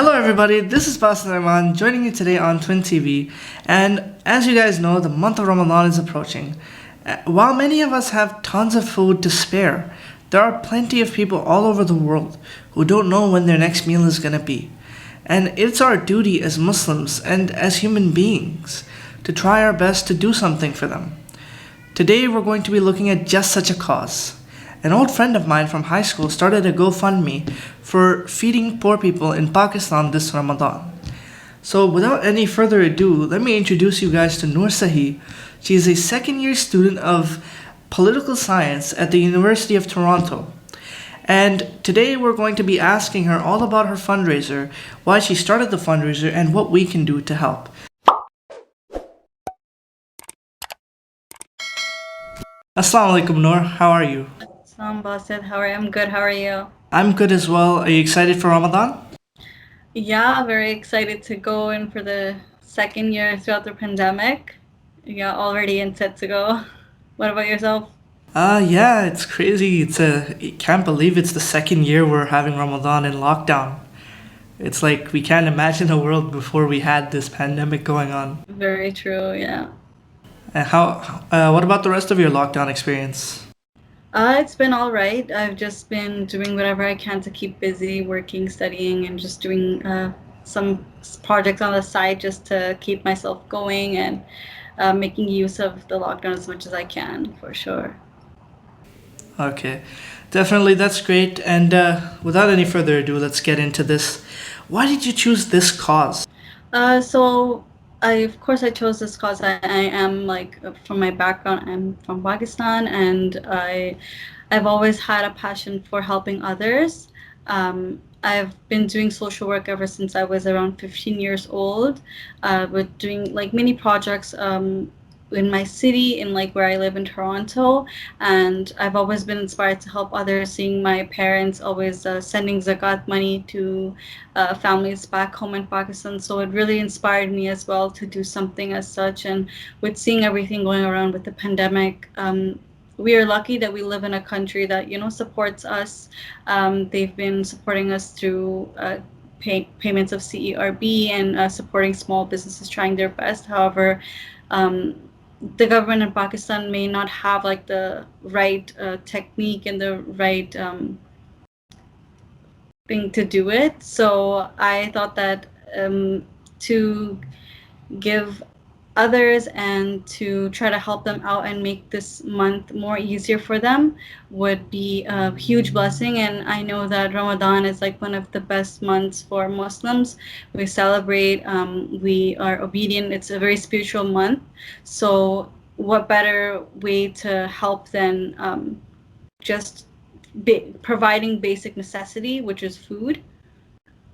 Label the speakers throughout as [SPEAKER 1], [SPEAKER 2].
[SPEAKER 1] Hello, everybody. This is Basil Rahman joining you today on Twin TV. And as you guys know, the month of Ramadan is approaching. While many of us have tons of food to spare, there are plenty of people all over the world who don't know when their next meal is going to be. And it's our duty as Muslims and as human beings to try our best to do something for them. Today, we're going to be looking at just such a cause. An old friend of mine from high school started a GoFundMe for feeding poor people in Pakistan this Ramadan. So, without any further ado, let me introduce you guys to Noor Sahi. She is a second year student of political science at the University of Toronto. And today we're going to be asking her all about her fundraiser, why she started the fundraiser, and what we can do to help. Assalamu alaikum, Noor. How are you?
[SPEAKER 2] Basit, how are you? I'm good. How are you?
[SPEAKER 1] I'm good as well. Are you excited for Ramadan?
[SPEAKER 2] Yeah, very excited to go in for the second year throughout the pandemic. Yeah, already in set to go. What about yourself?
[SPEAKER 1] Yeah, it's crazy. I can't believe it's the second year we're having Ramadan in lockdown. It's like we can't imagine a world before we had this pandemic going on.
[SPEAKER 2] Very true, yeah.
[SPEAKER 1] What about the rest of your lockdown experience?
[SPEAKER 2] It's been all right. I've just been doing whatever I can to keep busy, working, studying, and just doing some projects on the side just to keep myself going and making use of the lockdown as much as I can, for sure.
[SPEAKER 1] Okay, definitely, that's great. And without any further ado, let's get into this. Why did you choose this cause?
[SPEAKER 2] So of course I chose this cause. I am like from my background, I'm from Pakistan, and I've always had a passion for helping others. I've been doing social work ever since I was around 15 years old, with doing like many projects in my city, in like where I live in Toronto, and I've always been inspired to help others. Seeing my parents always sending zakat money to families back home in Pakistan, so it really inspired me as well to do something as such. And with seeing everything going around with the pandemic, we are lucky that we live in a country that supports us. They've been supporting us through payments of CERB and supporting small businesses trying their best. However, um, the government in Pakistan may not have like the right technique and the right thing to do it. So I thought that to give others and to try to help them out and make this month more easier for them would be a huge blessing. And I know that Ramadan is like one of the best months for Muslims. We celebrate, we are obedient. It's a very spiritual month. So what better way to help than just providing basic necessity, which is food.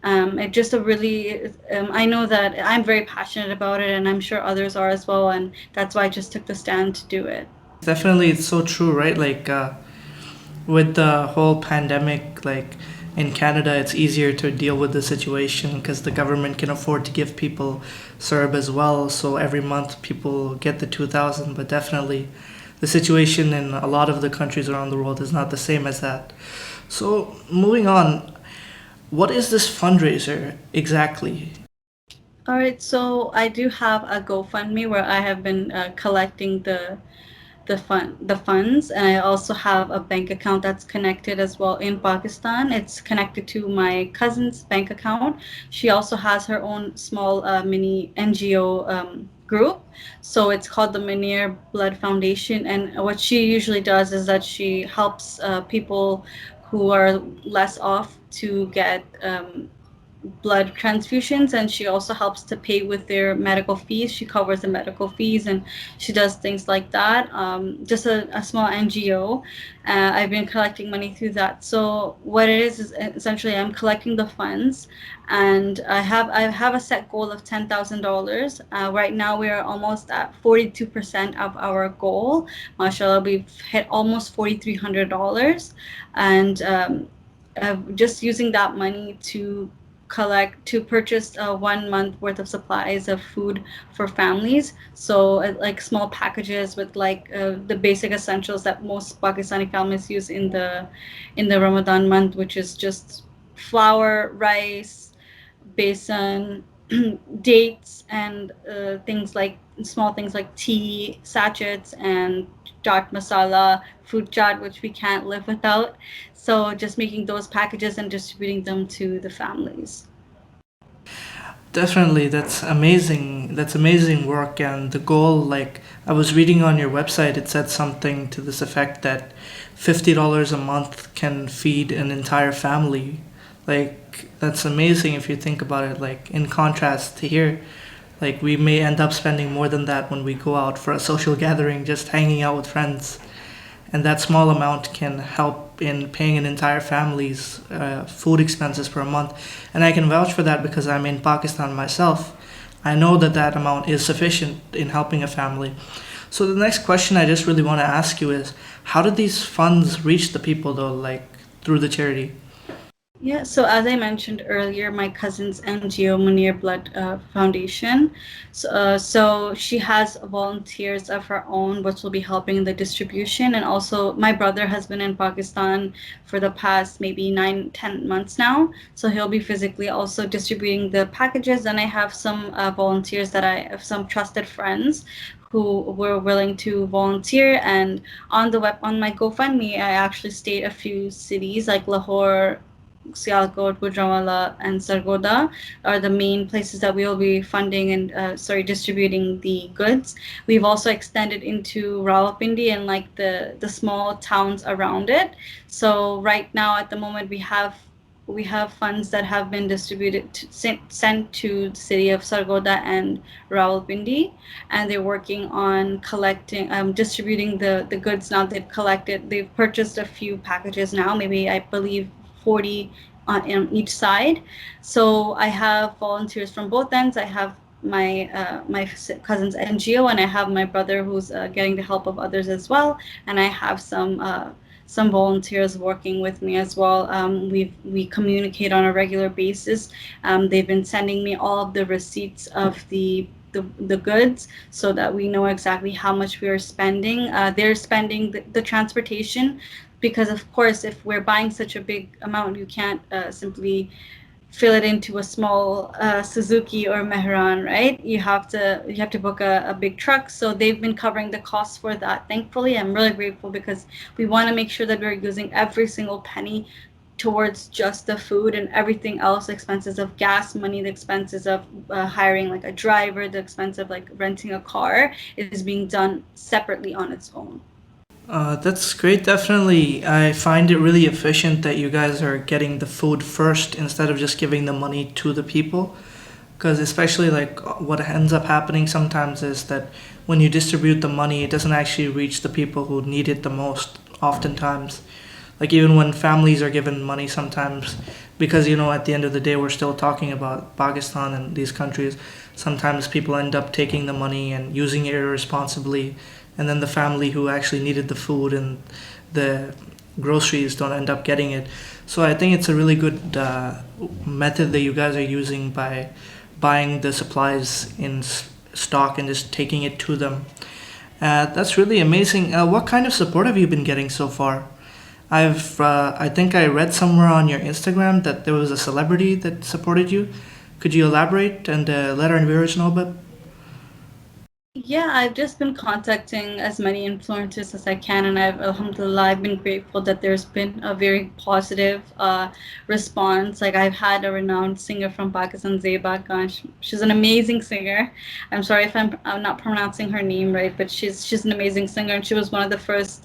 [SPEAKER 2] It just a really, I know that I'm very passionate about it, and I'm sure others are as well, and that's why I just took the stand to do it.
[SPEAKER 1] Definitely, it's so true, right? With the whole pandemic, like in Canada, it's easier to deal with the situation because the government can afford to give people CERB as well. So every month people get the 2,000, but definitely the situation in a lot of the countries around the world is not the same as that. So moving on, what is this fundraiser exactly?
[SPEAKER 2] All right, so I do have a GoFundMe where I have been collecting the funds, and I also have a bank account that's connected as well in Pakistan. It's connected to my cousin's bank account. She also has her own small mini NGO group. So it's called the Muneer Blood Foundation, and what she usually does is that she helps people who are less off to get blood transfusions, and she also helps to pay with their medical fees. She covers the medical fees, and she does things like that. Just a small NGO. I've been collecting money through that. So what it is essentially I'm collecting the funds, and I have a set goal of $10,000. Right now we are almost at 42% of our goal. Mashallah, we've hit almost $4,300, and just using that money to purchase 1 month worth of supplies of food for families. So like small packages with like the basic essentials that most Pakistani families use in the Ramadan month, which is just flour, rice, besan, dates, and things like small things like tea sachets and chaat masala, fruit chaat, which we can't live without. So just making those packages and distributing them to the families.
[SPEAKER 1] Definitely, that's amazing. That's amazing work. And the goal, like I was reading on your website, it said something to this effect that $50 a month can feed an entire family. Like that's amazing if you think about it. Like in contrast to here, like we may end up spending more than that when we go out for a social gathering, just hanging out with friends, and that small amount can help in paying an entire family's food expenses per month. And I can vouch for that because I'm in Pakistan myself. I know that that amount is sufficient in helping a family. So the next question I just really want to ask you is, how did these funds reach the people though, like through the charity?
[SPEAKER 2] Yeah, so as I mentioned earlier, my cousin's NGO, Muneer Blood Foundation. So she has volunteers of her own, which will be helping in the distribution. And also, my brother has been in Pakistan for the past maybe 9, 10 months now. So he'll be physically also distributing the packages. And I have some volunteers that I have some trusted friends who were willing to volunteer. And on my GoFundMe, I actually state a few cities like Lahore, Sialkot, Gujranwala, and Sargodha are the main places that we will be funding and distributing the goods. We've also extended into Rawalpindi and like the small towns around it. So right now, at the moment, we have funds that have been sent to the city of Sargodha and Rawalpindi, and they're working on collecting, distributing the goods now. They've purchased a few packages now, maybe I believe 40 on each side. So I have volunteers from both ends. I have my cousin's NGO, and I have my brother who's getting the help of others as well, and I have some volunteers working with me as well. We communicate on a regular basis. They've been sending me all of the receipts of the goods so that we know exactly how much we are spending. They're spending the transportation because, of course, if we're buying such a big amount, you can't simply fill it into a small Suzuki or Mehran, right? You have to book a big truck. So they've been covering the costs for that. Thankfully, I'm really grateful because we want to make sure that we're using every single penny towards just the food, and everything else, expenses of gas money, the expenses of hiring like a driver, the expense of like renting a car is being done separately on its own.
[SPEAKER 1] That's great. Definitely, I find it really efficient that you guys are getting the food first instead of just giving the money to the people. Because especially like what ends up happening sometimes is that when you distribute the money, it doesn't actually reach the people who need it the most. Oftentimes, like even when families are given money, sometimes because at the end of the day we're still talking about Pakistan and these countries. Sometimes people end up taking the money and using it irresponsibly, and then the family who actually needed the food and the groceries don't end up getting it. So I think it's a really good method that you guys are using by buying the supplies in stock and just taking it to them. That's really amazing. What kind of support have you been getting so far? I think I read somewhere on your Instagram that there was a celebrity that supported you. Could you elaborate and let our viewers know about?
[SPEAKER 2] Yeah, I've just been contacting as many influencers as I can, and alhamdulillah, I've been grateful that there's been a very positive response. Like, I've had a renowned singer from Pakistan, Zeba Khan. She's an amazing singer. I'm sorry if I'm not pronouncing her name right, but she's an amazing singer, and she was one of the first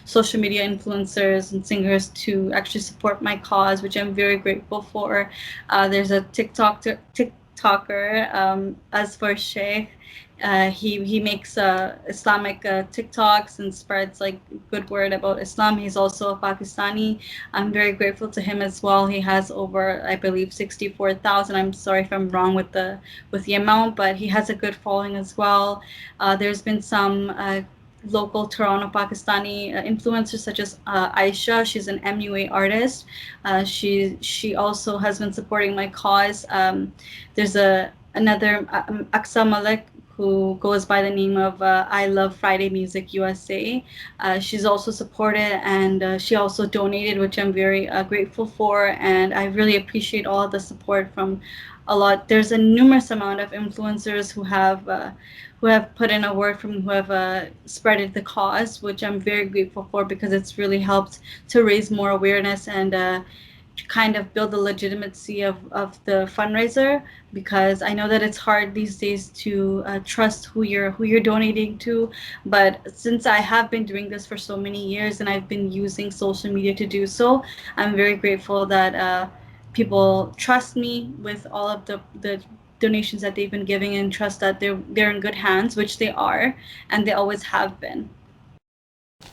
[SPEAKER 2] social media influencers and singers to actually support my cause, which I'm very grateful for. There's a TikToker, as for Sheikh. He makes Islamic TikToks and spreads like good word about Islam. He's also a Pakistani. I'm very grateful to him as well. He has over, I believe, 64,000. I'm sorry if I'm wrong with the amount, but he has a good following as well. There's been some local Toronto Pakistani influencers such as Aisha. She's an MUA artist. She also has been supporting my cause. There's another Aksa Malik who goes by the name of I Love Friday Music USA. She's also supported, and she also donated, which I'm very grateful for. And I really appreciate all of the support from a lot. There's a numerous amount of influencers who have put in a word from who have spreaded the cause, which I'm very grateful for because it's really helped to raise more awareness and kind of build the legitimacy of the fundraiser, because I know that it's hard these days to trust who you're donating to. But since I have been doing this for so many years and I've been using social media to do so, I'm very grateful that people trust me with all of the donations that they've been giving, and trust that they're in good hands, which they are, and they always have been.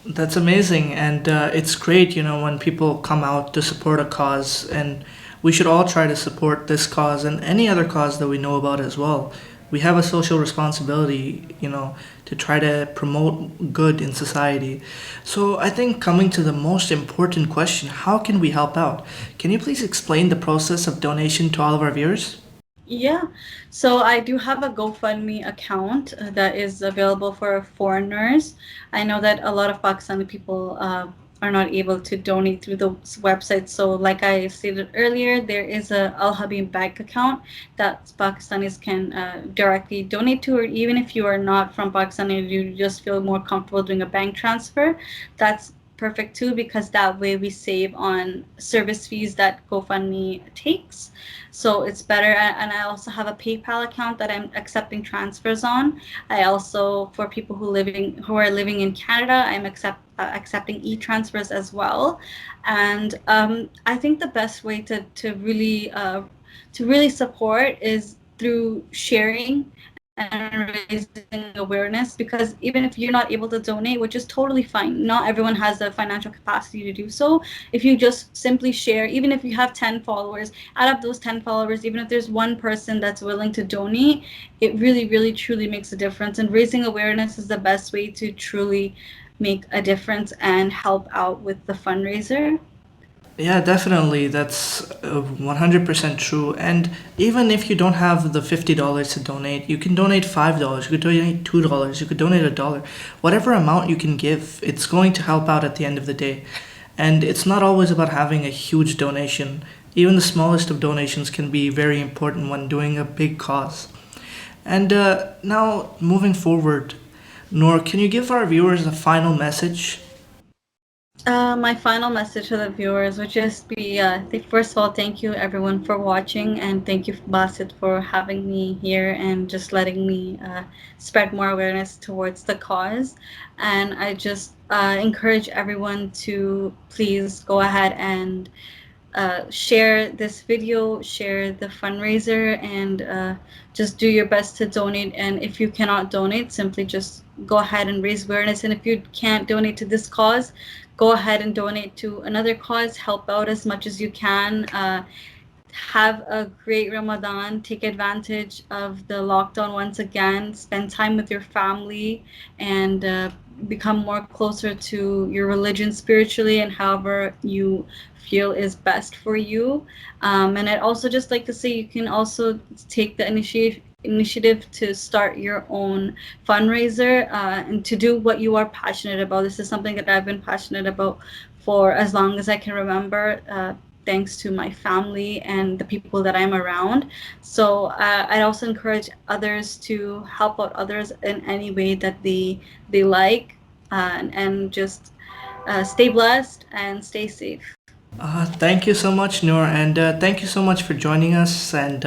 [SPEAKER 1] That's amazing, and it's great, when people come out to support a cause, and we should all try to support this cause and any other cause that we know about as well. We have a social responsibility, to try to promote good in society. So I think coming to the most important question, how can we help out? Can you please explain the process of donation to all of our viewers?
[SPEAKER 2] Yeah, so I do have a GoFundMe account that is available for foreigners. I know that a lot of Pakistani people are not able to donate through the website. So, like I stated earlier, there is a Al Habib bank account that Pakistanis can directly donate to, or even if you are not from Pakistan and you just feel more comfortable doing a bank transfer, that's perfect too, because that way we save on service fees that GoFundMe takes. So it's better. And I also have a PayPal account that I'm accepting transfers on. I also, for people who are living in Canada, I'm accepting e-transfers as well. And I think the best way to really support is through sharing and raising awareness, because even if you're not able to donate, which is totally fine, not everyone has the financial capacity to do so. If you just simply share, even if you have 10 followers, out of those 10 followers, even if there's one person that's willing to donate, it really, really, truly makes a difference. And raising awareness is the best way to truly make a difference and help out with the fundraiser.
[SPEAKER 1] Yeah, definitely. That's 100% true. And even if you don't have the $50 to donate, you can donate $5, you could donate $2, you could donate $1. Whatever amount you can give, it's going to help out at the end of the day. And it's not always about having a huge donation. Even the smallest of donations can be very important when doing a big cause. And now, moving forward, Noor, can you give our viewers a final message?
[SPEAKER 2] My final message to the viewers would just be first of all, thank you everyone for watching, and thank you, Basit, for having me here and just letting me spread more awareness towards the cause. And I just encourage everyone to please go ahead and share this video, share the fundraiser, and just do your best to donate. And if you cannot donate, simply just go ahead and raise awareness. And if you can't donate to this cause, go ahead and donate to another cause. Help out as much as you can. Have a great Ramadan. Take advantage of the lockdown once again. Spend time with your family, and become more closer to your religion spiritually, and however you feel is best for you. And I'd also just like to say you can also take the initiative to start your own fundraiser, and to do what you are passionate about. This is something that I've been passionate about for as long as I can remember. Thanks to my family and the people that I'm around. So I'd also encourage others to help out others in any way that they like, and just stay blessed and stay safe.
[SPEAKER 1] Thank you so much, Noor, and thank you so much for joining us, and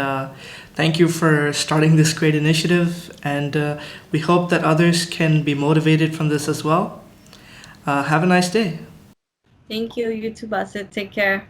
[SPEAKER 1] thank you for starting this great initiative. And we hope that others can be motivated from this as well. Have a nice day.
[SPEAKER 2] Thank you, you too, Basit. Take care.